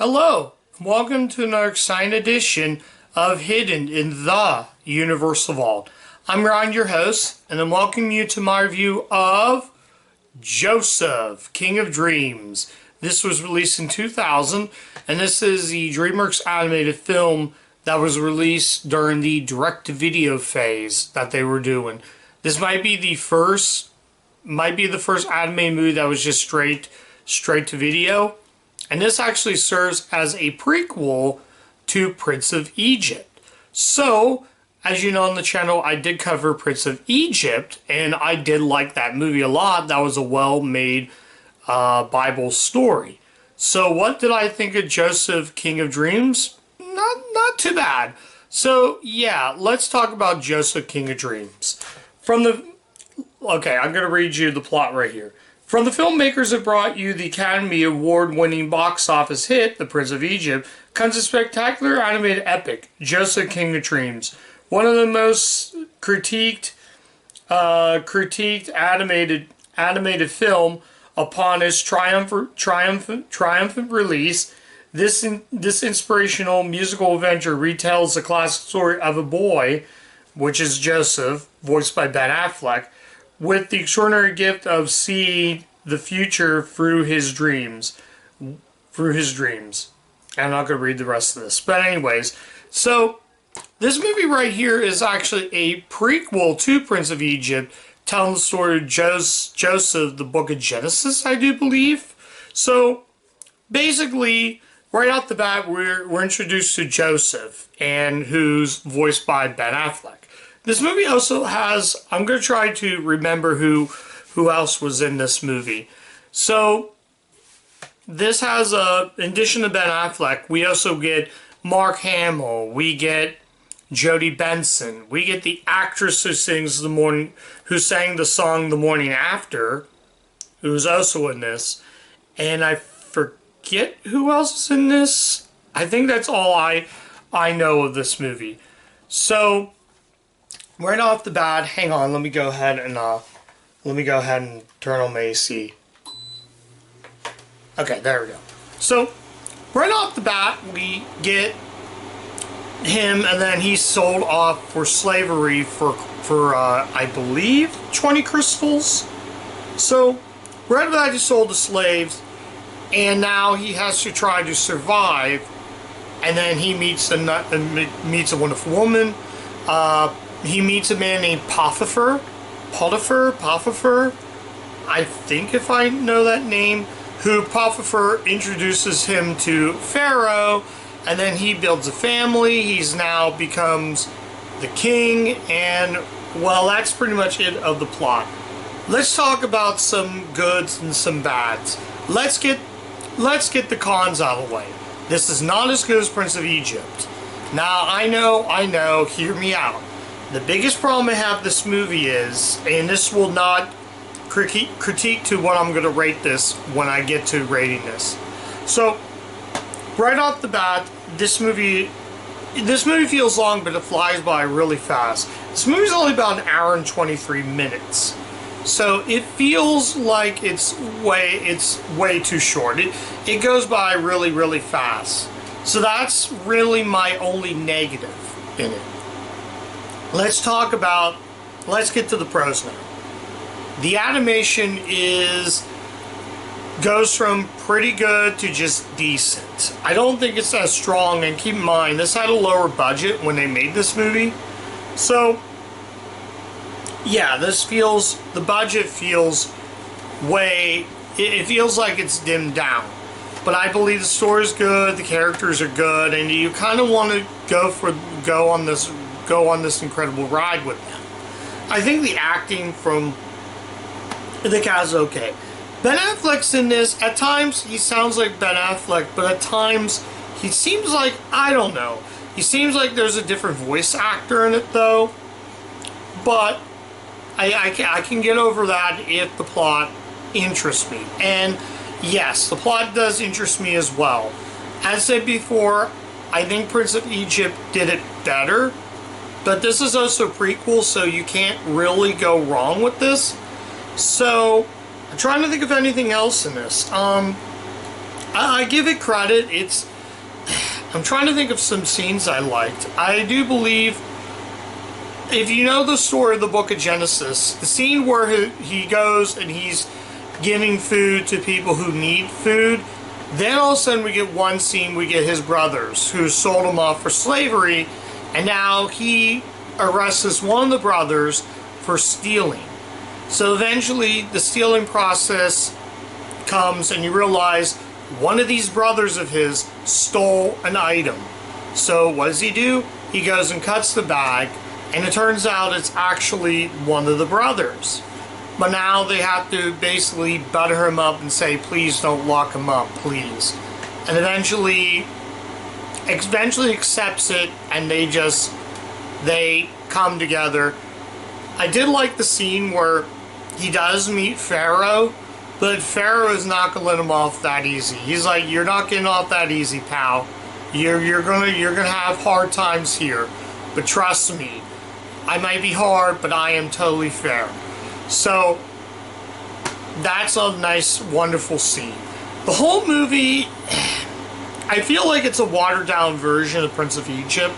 Hello, and welcome to another exciting edition of Hidden in the Universal Vault. I'm Ryan, your host, and I'm welcoming you to my review of Joseph, King of Dreams. This was released in 2000, and this is the DreamWorks animated film that was released during the direct-to-video phase that they were doing. This might be the first animated movie that was just straight to video. And this actually serves as a prequel to Prince of Egypt. So, as you know on the channel, I did cover Prince of Egypt, and I did like that movie a lot. That was a well-made Bible story. So, what did I think of Joseph, King of Dreams? Not too bad. So, yeah, let's talk about Joseph, King of Dreams. Okay, I'm going to read you the plot right here. From the filmmakers that brought you the Academy Award-winning box office hit, The Prince of Egypt, comes a spectacular animated epic, Joseph, King of Dreams. One of the most critiqued animated film upon its triumphant release. This inspirational musical adventure retells the classic story of a boy, which is Joseph, voiced by Ben Affleck, with the extraordinary gift of seeing the future through his dreams. And I'm not going to read the rest of this. But anyways, so this movie right here is actually a prequel to Prince of Egypt, telling the story of Joseph, the book of Genesis, I do believe. So basically, right off the bat, we're introduced to Joseph, and who's voiced by Ben Affleck. This movie also has, I'm going to try to remember who else was in this movie. So, this has, in addition to Ben Affleck, we also get Mark Hamill, we get Jodie Benson, we get the actress who sang the song The Morning After, who's also in this, and I forget who else is in this. I think that's all I know of this movie. So, right off the bat, hang on, let me go ahead and turn on my AC. Okay, there we go. So, right off the bat, we get him, and then he's sold off for slavery for I believe 20 crystals. So, right off the bat, he's sold to slaves, and now he has to try to survive. And then he meets a wonderful woman. He meets a man named Potiphar, I think, if I know that name, who Potiphar introduces him to Pharaoh, and then he builds a family. He's now becomes the king, and well, that's pretty much it of the plot. Let's talk about some goods and some bads. Let's get the cons out of the way. This is not as good as Prince of Egypt. Now, I know, hear me out. The biggest problem I have with this movie is, and this will not critique to what I'm going to rate this when I get to rating this. So, right off the bat, this movie feels long, but it flies by really fast. This movie's only about an hour and 23 minutes. So, it feels like it's way too short. It goes by really, really fast. So that's really my only negative in it. Let's get to the pros now. The animation goes from pretty good to just decent. I don't think it's as strong, and keep in mind, this had a lower budget when they made this movie. So, yeah, the budget feels it feels like it's dimmed down. But I believe the story's good, the characters are good, and you kind of want to go on this incredible ride with them. I think the acting from the cast is okay. Ben Affleck's in this. At times, he sounds like Ben Affleck, but at times, he seems like, I don't know. He seems like there's a different voice actor in it, though. But I can get over that if the plot interests me. And yes, the plot does interest me as well. As said before, I think Prince of Egypt did it better. But this is also a prequel, so you can't really go wrong with this. So, I'm trying to think of anything else in this. I give it credit. I'm trying to think of some scenes I liked. I do believe, if you know the story of the book of Genesis, the scene where he goes and he's giving food to people who need food, then all of a sudden we get one scene, we get his brothers who sold him off for slavery, and now he arrests one of the brothers for stealing. So eventually the stealing process comes and you realize one of these brothers of his stole an item. So what does he do? He goes and cuts the bag, and it turns out it's actually one of the brothers. But now they have to basically butter him up and say, please don't lock him up, please. And eventually accepts it, and they come together. I did like the scene where he does meet Pharaoh, but Pharaoh is not gonna let him off that easy. He's like, you're not getting off that easy, pal. You're gonna have hard times here, but trust me, I might be hard, but I am totally fair. So that's a nice, wonderful scene. The whole movie, I feel like it's a watered down version of Prince of Egypt.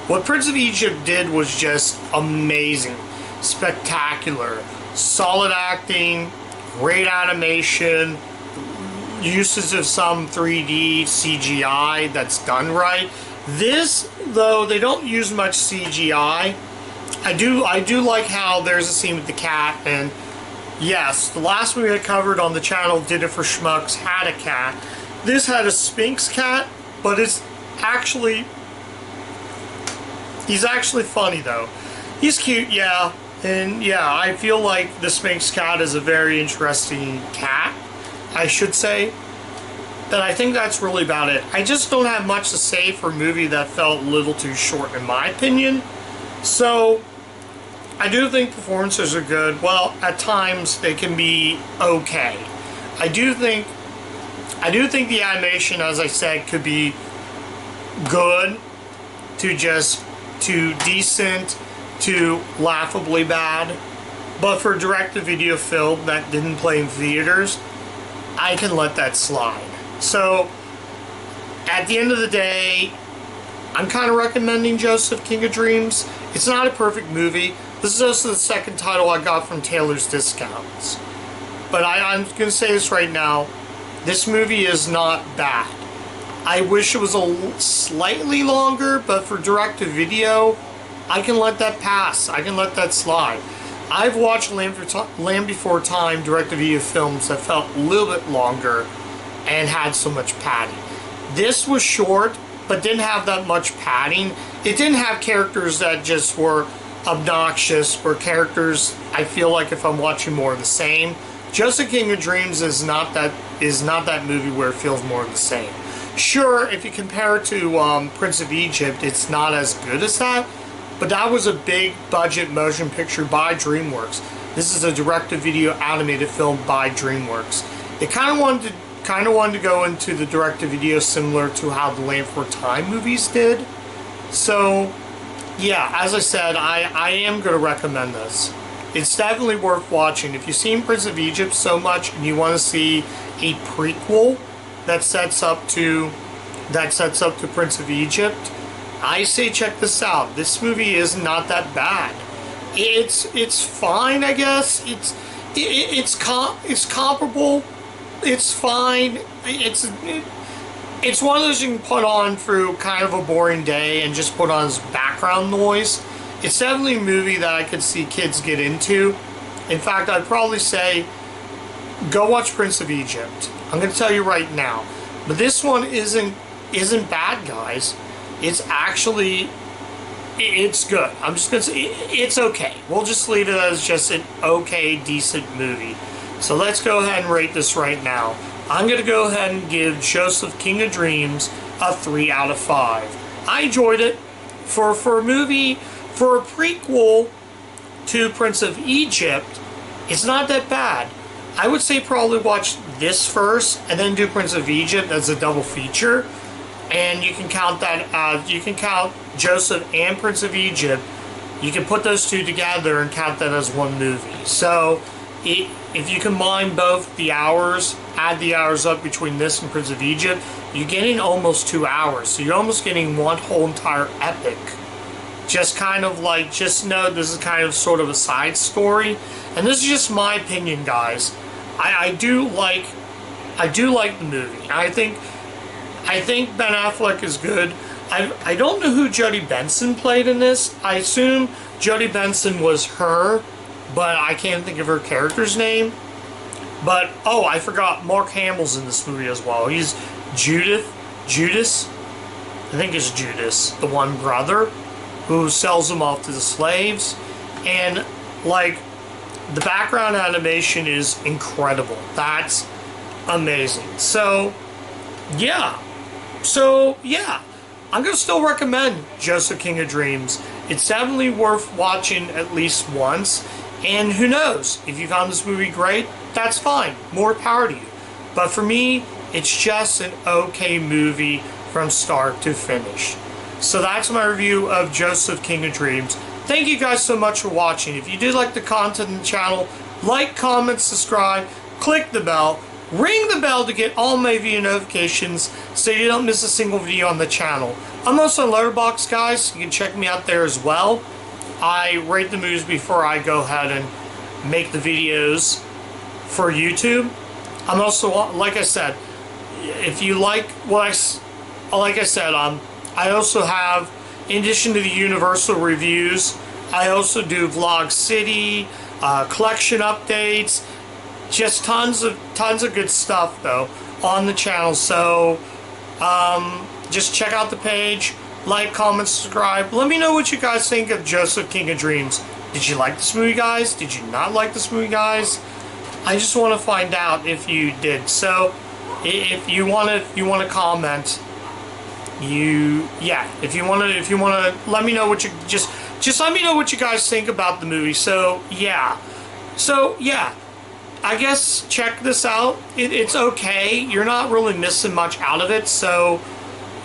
What Prince of Egypt did was just amazing, spectacular, solid acting, great animation, uses of some 3D CGI that's done right. This, though, they don't use much CGI. I do like how there's a scene with the cat, and yes, the last movie I covered on the channel, Did It For Schmucks, had a cat. This had a Sphinx cat, but he's actually funny though. He's cute, yeah, and yeah, I feel like the Sphinx cat is a very interesting cat, I should say. But I think that's really about it. I just don't have much to say for a movie that felt a little too short in my opinion. So, I do think performances are good. Well, at times they can be okay. I do think the animation, as I said, could be good to decent to laughably bad. But for direct-to-video film that didn't play in theaters, I can let that slide. So, at the end of the day, I'm kind of recommending Joseph, King of Dreams. It's not a perfect movie. This is also the second title I got from Taylor's Discounts. But I'm going to say this right now. This movie is not bad. I wish it was slightly longer, but for direct-to-video, I can let that pass. I can let that slide. I've watched Land Before Time direct-to-video films that felt a little bit longer and had so much padding. This was short, but didn't have that much padding. It didn't have characters that just were obnoxious, or characters I feel like if I'm watching more of the same. Joseph, King of Dreams is not that movie where it feels more of the same. Sure, if you compare it to Prince of Egypt, it's not as good as that, but that was a big budget motion picture by DreamWorks. This is a direct-to-video animated film by DreamWorks. They kind of wanted to go into the direct-to-video similar to how the Land Before Time movies did. So, yeah, as I said, I am going to recommend this. It's definitely worth watching. If you've seen Prince of Egypt so much and you want to see a prequel that sets up to Prince of Egypt, I say check this out. This movie is not that bad. It's fine, I guess. It's comparable. It's fine. It's one of those you can put on through kind of a boring day and just put on as background noise. It's definitely a movie that I could see kids get into. In fact, I'd probably say go watch Prince of Egypt. I'm going to tell you right now. But this one isn't bad, guys. It's actually, it's good. I'm just going to say it's okay. We'll just leave it as just an okay, decent movie. So let's go ahead and rate this right now. I'm going to go ahead and give Joseph, King of Dreams a 3 out of 5. I enjoyed it. For a movie, for a prequel to Prince of Egypt, it's not that bad. I would say probably watch this first and then do Prince of Egypt as a double feature. And you can count that, you can count Joseph and Prince of Egypt. You can put those two together and count that as one movie. So, if you combine both the hours, add the hours up between this and Prince of Egypt, you're getting almost 2 hours. So you're almost getting one whole entire epic. Just kind of like, just know this is kind of sort of a side story. And this is just my opinion, guys. I do like the movie. I think Ben Affleck is good. I don't know who Jodie Benson played in this. I assume Jodie Benson was her, but I can't think of her character's name. But, oh, I forgot, Mark Hamill's in this movie as well. He's Judas? I think it's Judas, the one brother who sells him off to the slaves. And, like, the background animation is incredible. That's amazing. So, yeah. I'm going to still recommend Joseph King of Dreams. It's definitely worth watching at least once. And who knows, if you found this movie great, that's fine. More power to you. But for me, it's just an okay movie from start to finish. So that's my review of Joseph King of Dreams. Thank you guys so much for watching. If you did like the content in the channel, like, comment, subscribe, click the bell. Ring the bell to get all my video notifications so you don't miss a single video on the channel. I'm also on Letterboxd, guys, so you can check me out there as well. I rate the movies before I go ahead and make the videos for YouTube. I'm also, like I said, if you like what I also have, in addition to the Universal reviews, I also do Vlog City, collection updates, just tons of good stuff though on the channel. So just check out the page, like, comment, subscribe. Let me know what you guys think of Joseph King of Dreams. Did you like this movie, guys? Did you not like this movie, guys? I just want to find out if you did. So if you want to comment, if you want to let me know what you just let me know what you guys think about the movie. So yeah, I guess check this out. It's okay. You're not really missing much out of it. So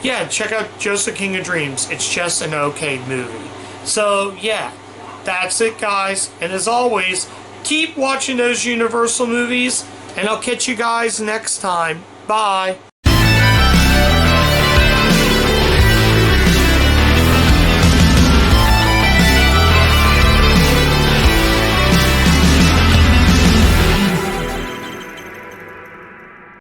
yeah, check out Joseph King of Dreams. It's just an okay movie. So yeah, that's it, guys. And as always, keep watching those Universal movies, and I'll catch you guys next time. Bye.